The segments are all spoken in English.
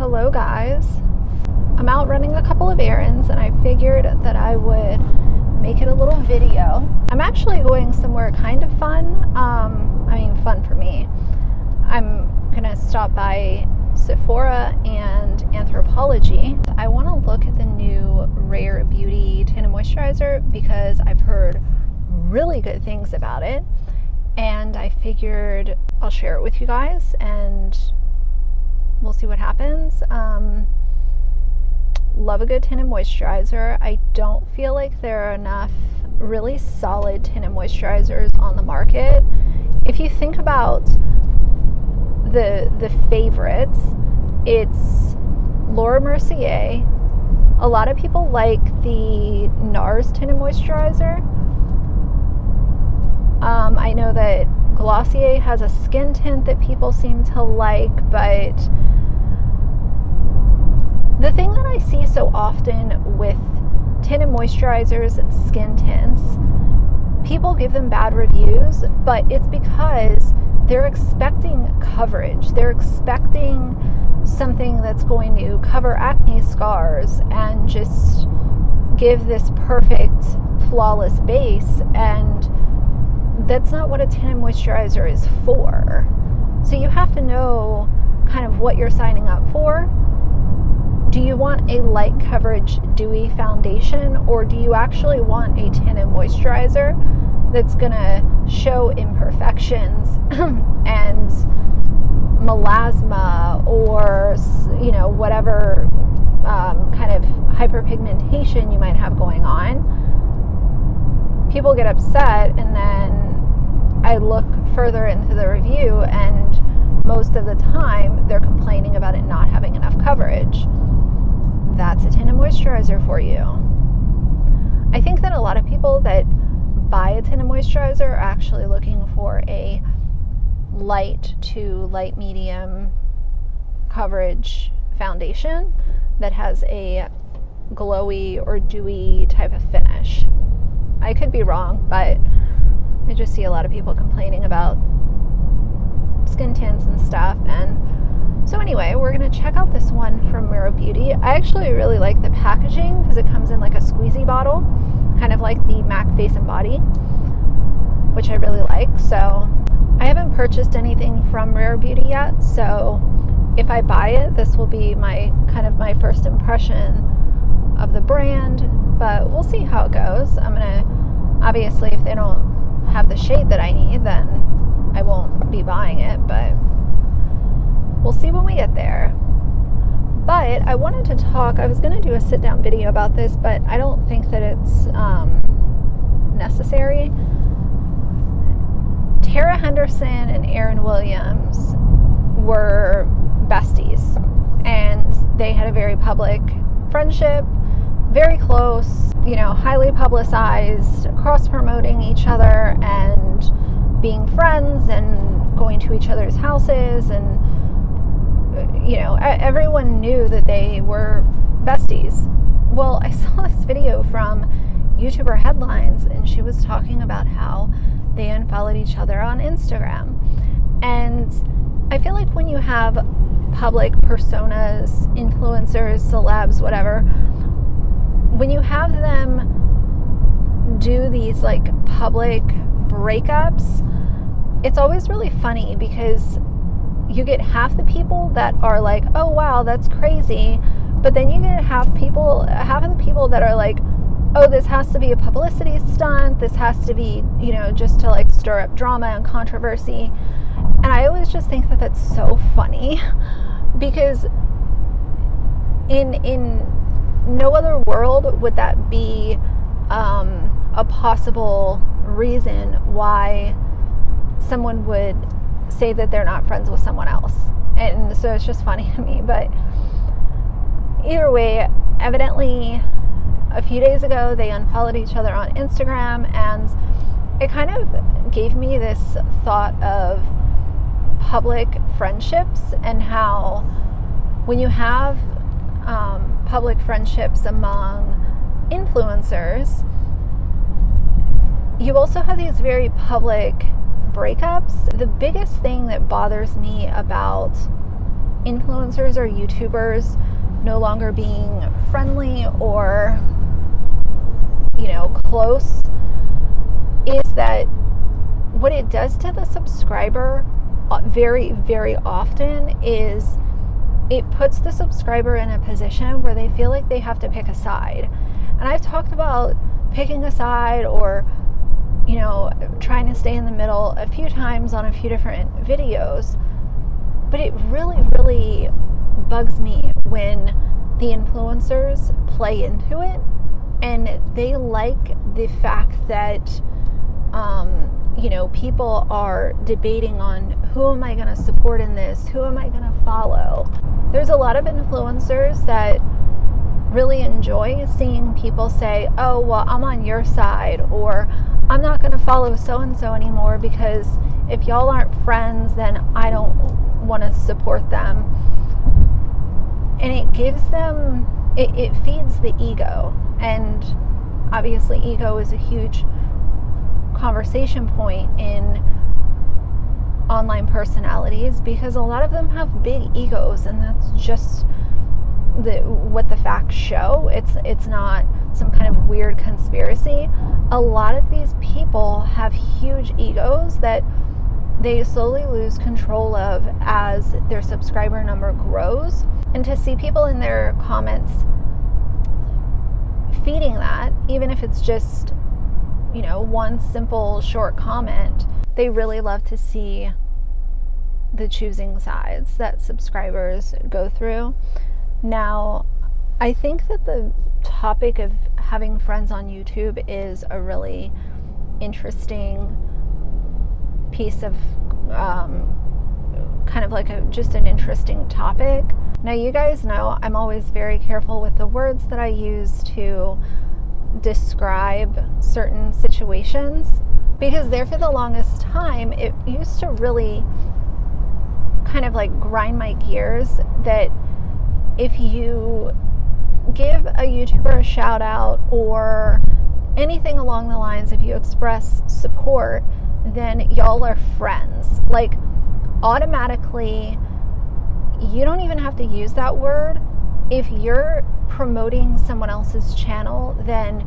Hello guys. I'm out running a couple of errands and I figured that I would make it a little video. I'm actually going somewhere kind of fun. Fun for me. I'm gonna stop by Sephora and Anthropologie. I want to look at the new Rare Beauty Tinted Moisturizer because I've heard really good things about it, and I figured I'll share it with you guys and we'll see what happens. Love a good tinted moisturizer. I don't feel like there are enough really solid tinted moisturizers on the market. If you think about the favorites, it's Laura Mercier. A lot of people like the NARS tinted moisturizer. I know that Glossier has a skin tint that people seem to like, but the thing that I see so often with tinted moisturizers and skin tints, people give them bad reviews, but it's because they're expecting coverage. They're expecting something that's going to cover acne scars and just give this perfect, flawless base, and that's not what a tinted moisturizer is for. So you have to know kind of what you're signing up for. Do you want a light coverage dewy foundation, or do you actually want a tinted moisturizer that's gonna show imperfections and melasma or whatever kind of hyperpigmentation you might have going on? People get upset, and then I look further into the review, and most of the time they're complaining about it not having enough coverage. That's a tinted moisturizer for you. I think that a lot of people that buy a tinted moisturizer are actually looking for a light to light medium coverage foundation that has a glowy or dewy type of finish. I could be wrong, but I just see a lot of people complaining about skin tints and stuff. And so anyway, we're going to check out this one from Rare Beauty. I actually really like the packaging because it comes in like a squeezy bottle, kind of like the MAC Face and Body, which I really like. So I haven't purchased anything from Rare Beauty yet, so if I buy it, this will be my first impression of the brand, but we'll see how it goes. I'm gonna, obviously, if they don't have the shade that I need, then I won't be buying it, but we'll see when we get there. But I wanted to talk, I was going to do a sit-down video about this, but I don't think that it's necessary. Tara Henderson and Aaryn Williams were besties, and they had a very public friendship, very close, highly publicized, cross-promoting each other and being friends and going to each other's houses, and everyone knew that they were besties. Well, I saw this video from YouTuber Headlines, and she was talking about how they unfollowed each other on Instagram. And I feel like when you have public personas, influencers, celebs, whatever, when you have them do these like public breakups, it's always really funny because you get half the people that are like, oh wow, that's crazy, but then you get half of the people that are like, oh, this has to be a publicity stunt, this has to be, just to like stir up drama and controversy. And I always just think that that's so funny because in no other world would that be a possible reason why someone would say that they're not friends with someone else. And so it's just funny to me. But either way, evidently a few days ago they unfollowed each other on Instagram, and it kind of gave me this thought of public friendships and how when you have public friendships among influencers, you also have these very public breakups. The biggest thing that bothers me about influencers or YouTubers no longer being friendly or, close, is that what it does to the subscriber very, very often is it puts the subscriber in a position where they feel like they have to pick a side. And I've talked about picking a side or, trying to stay in the middle a few times on a few different videos. But it really, really bugs me when the influencers play into it and they like the fact that, people are debating on who am I going to support in this? Who am I going to follow? There's a lot of influencers that really enjoy seeing people say, oh, well, I'm on your side, or I'm not going to follow so-and-so anymore because if y'all aren't friends, then I don't want to support them. And it gives them, it feeds the ego. And obviously ego is a huge conversation point in online personalities because a lot of them have big egos, and that's just what the facts show. It's not some kind of weird conspiracy. A lot of these people have huge egos that they slowly lose control of as their subscriber number grows. And to see people in their comments feeding that, even if it's just, one simple short comment, they really love to see the choosing sides that subscribers go through. Now, I think that the topic of having friends on YouTube is a really interesting piece of kind of like just an interesting topic. Now, you guys know I'm always very careful with the words that I use to describe certain situations, because there for the longest time it used to really kind of like grind my gears that if you give a YouTuber a shout out or anything along the lines, if you express support, then y'all are friends. Like, automatically, you don't even have to use that word. If you're promoting someone else's channel, then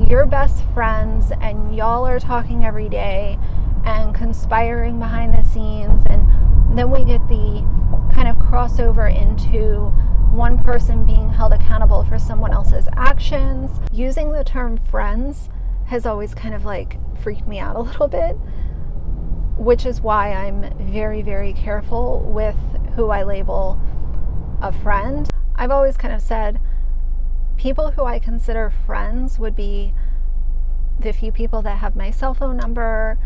you're best friends and y'all are talking every day and conspiring behind the scenes. And then we get the kind of crossover into one person being held accountable for someone else's actions. Using the term friends has always kind of like freaked me out a little bit, which is why I'm very, very careful with who I label a friend. I've always kind of said people who I consider friends would be the few people that have my cell phone number.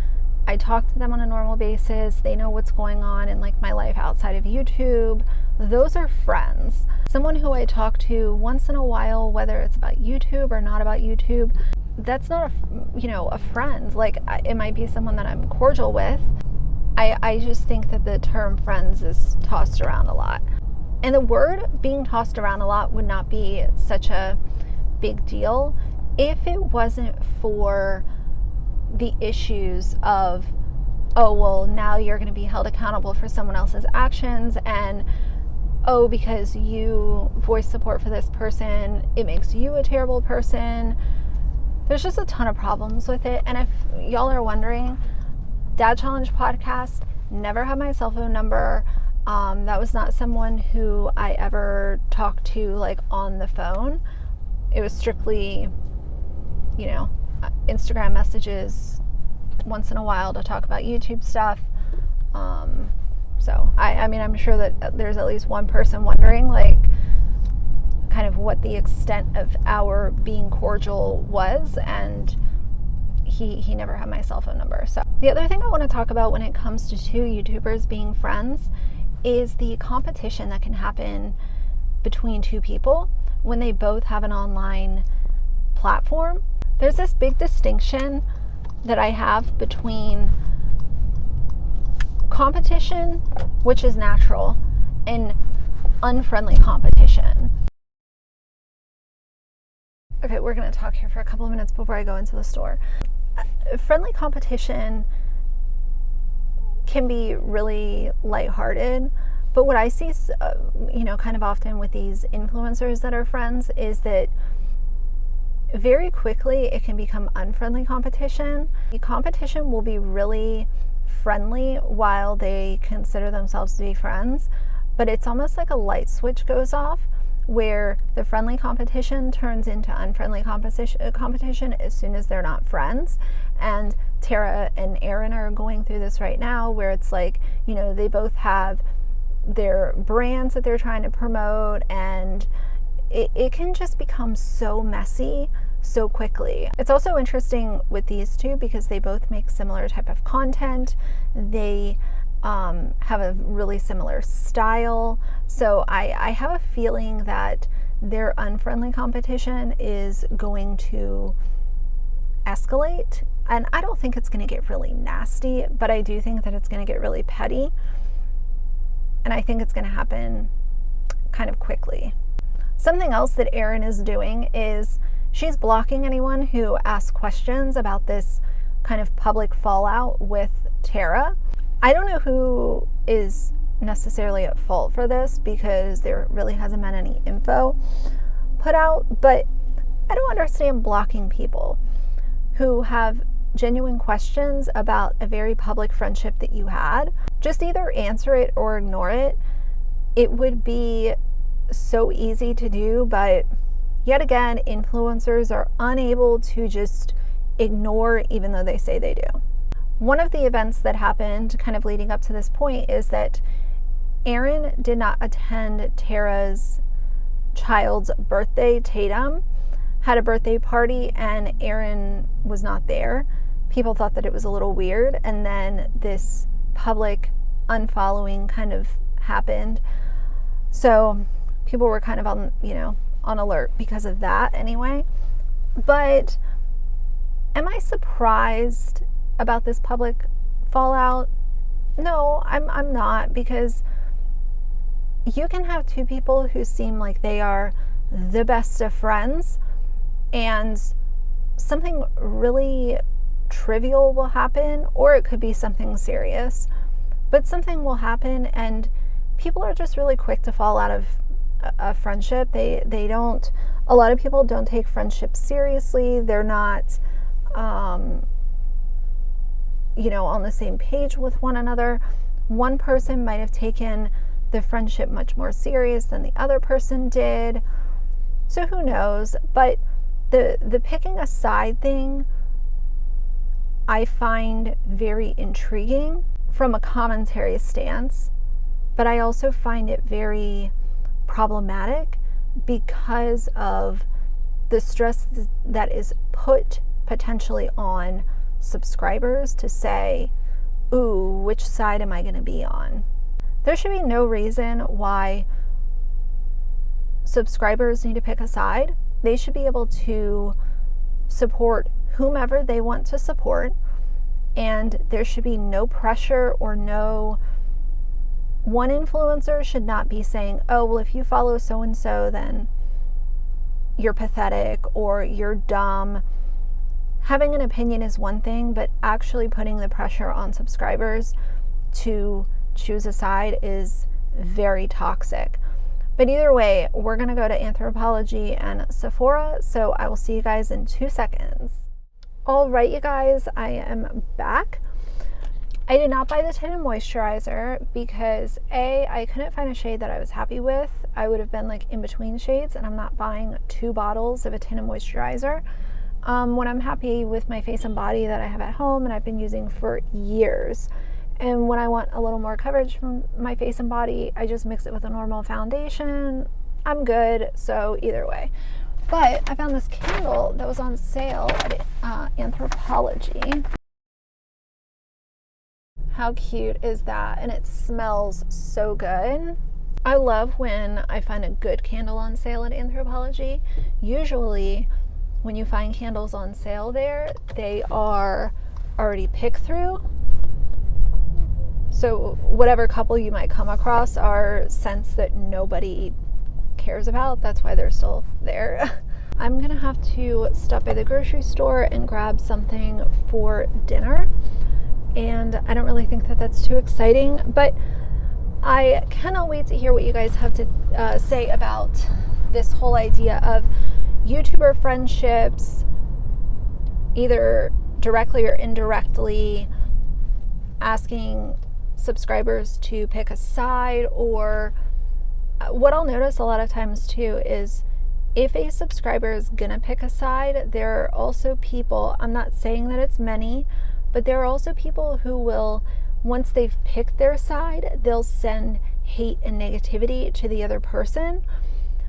I talk to them on a normal basis. They know what's going on in like my life outside of YouTube. Those are friends. Someone who I talk to once in a while, whether it's about YouTube or not about YouTube, that's not a friend. Like, it might be someone that I'm cordial with. I just think that the term friends is tossed around a lot. And the word being tossed around a lot would not be such a big deal if it wasn't for the issues of, oh, well, now you're going to be held accountable for someone else's actions, and oh, because you voice support for this person, it makes you a terrible person. There's just a ton of problems with it. And if y'all are wondering, Dad Challenge Podcast never had my cell phone number. That was not someone who I ever talked to like on the phone. It was strictly, Instagram messages once in a while to talk about YouTube stuff. So I'm sure that there's at least one person wondering like kind of what the extent of our being cordial was, and he never had my cell phone number. So the other thing I want to talk about when it comes to two YouTubers being friends is the competition that can happen between two people when they both have an online platform. There's this big distinction that I have between competition, which is natural, and unfriendly competition. Okay, we're going to talk here for a couple of minutes before I go into the store. Friendly competition can be really lighthearted, But what I see, kind of often with these influencers that are friends is that very quickly it can become unfriendly competition. The competition will be really friendly while they consider themselves to be friends, but it's almost like a light switch goes off where the friendly competition turns into unfriendly competition as soon as they're not friends. And Tara and Aaryn are going through this right now, where it's like, they both have their brands that they're trying to promote, and it can just become so messy so quickly. It's also interesting with these two because they both make similar type of content. They have a really similar style. So I have a feeling that their unfriendly competition is going to escalate. And I don't think it's going to get really nasty, but I do think that it's going to get really petty. And I think it's going to happen kind of quickly. Something else that Aaryn is doing is she's blocking anyone who asks questions about this kind of public fallout with Tara. I don't know who is necessarily at fault for this because there really hasn't been any info put out, but I don't understand blocking people who have genuine questions about a very public friendship that you had. Just either answer it or ignore it. It would be so easy to do, but yet again, influencers are unable to just ignore even though they say they do. One of the events that happened kind of leading up to this point is that Aaryn did not attend Tara's child's birthday. Tatum had a birthday party and Aaryn was not there. People thought that it was a little weird, and then this public unfollowing kind of happened. So people were kind of on alert because of that anyway. But am I surprised about this public fallout? No, I'm not, because you can have two people who seem like they are the best of friends and something really trivial will happen, or it could be something serious, but something will happen and people are just really quick to fall out of a friendship. They don't, a lot of people don't take friendships seriously. They're not on the same page with one another. One person might have taken the friendship much more serious than the other person did. So who knows? But the picking a side thing I find very intriguing from a commentary stance, but I also find it very problematic because of the stress that is put potentially on subscribers to say, ooh, which side am I going to be on? There should be no reason why subscribers need to pick a side. They should be able to support whomever they want to support, and there should be no pressure or no one influencer should not be saying, oh, well, if you follow so-and-so, then you're pathetic or you're dumb. Having an opinion is one thing, but actually putting the pressure on subscribers to choose a side is very toxic. But either way, we're going to go to Anthropologie and Sephora, so I will see you guys in 2 seconds. All right, you guys, I am back. I did not buy the tinted moisturizer because I couldn't find a shade that I was happy with. I would have been like in between shades, and I'm not buying 2 bottles of a tinted moisturizer when I'm happy with my face and body that I have at home and I've been using for years. And when I want a little more coverage from my face and body, I just mix it with a normal foundation. I'm good, so either way. But I found this candle that was on sale at Anthropologie. How cute is that? And it smells so good. I love when I find a good candle on sale at Anthropologie. Usually when you find candles on sale there, they are already picked through. So whatever couple you might come across are scents that nobody cares about. That's why they're still there. I'm gonna have to stop by the grocery store and grab something for dinner. And I don't really think that that's too exciting, but I cannot wait to hear what you guys have to say about this whole idea of YouTuber friendships, either directly or indirectly asking subscribers to pick a side. Or what I'll notice a lot of times too is if a subscriber is gonna pick a side, there are also people, I'm not saying that it's many, but there are also people who will, once they've picked their side, they'll send hate and negativity to the other person,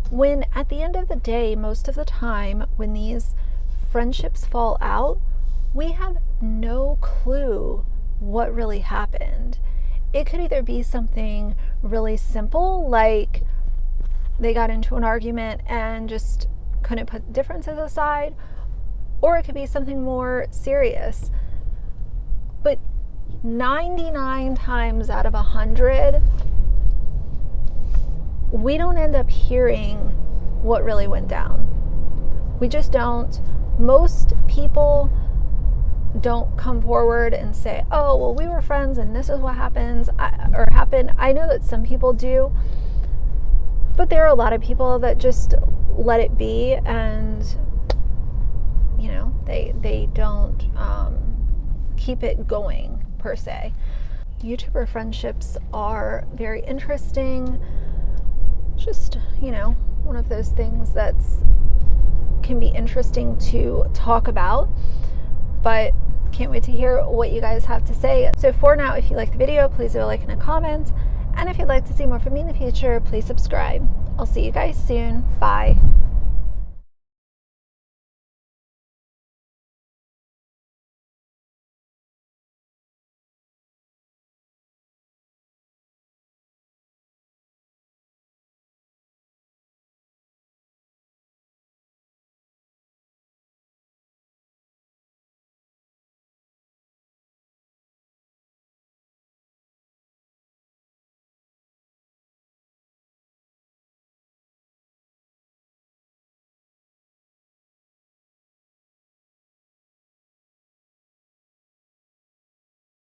when at the end of the day, most of the time when these friendships fall out, we have no clue what really happened. It could either be something really simple, like they got into an argument and just couldn't put differences aside, or it could be something more serious. But 99 times out of 100, we don't end up hearing what really went down. We just don't. Most people don't come forward and say, oh, well, we were friends and this is what happened. I know that some people do, but there are a lot of people that just let it be, and they don't keep it going per se. YouTuber friendships are very interesting. Just, one of those things that's can be interesting to talk about, but can't wait to hear what you guys have to say. So for now, if you like the video, please leave a like and a comment. And if you'd like to see more from me in the future, please subscribe. I'll see you guys soon. Bye.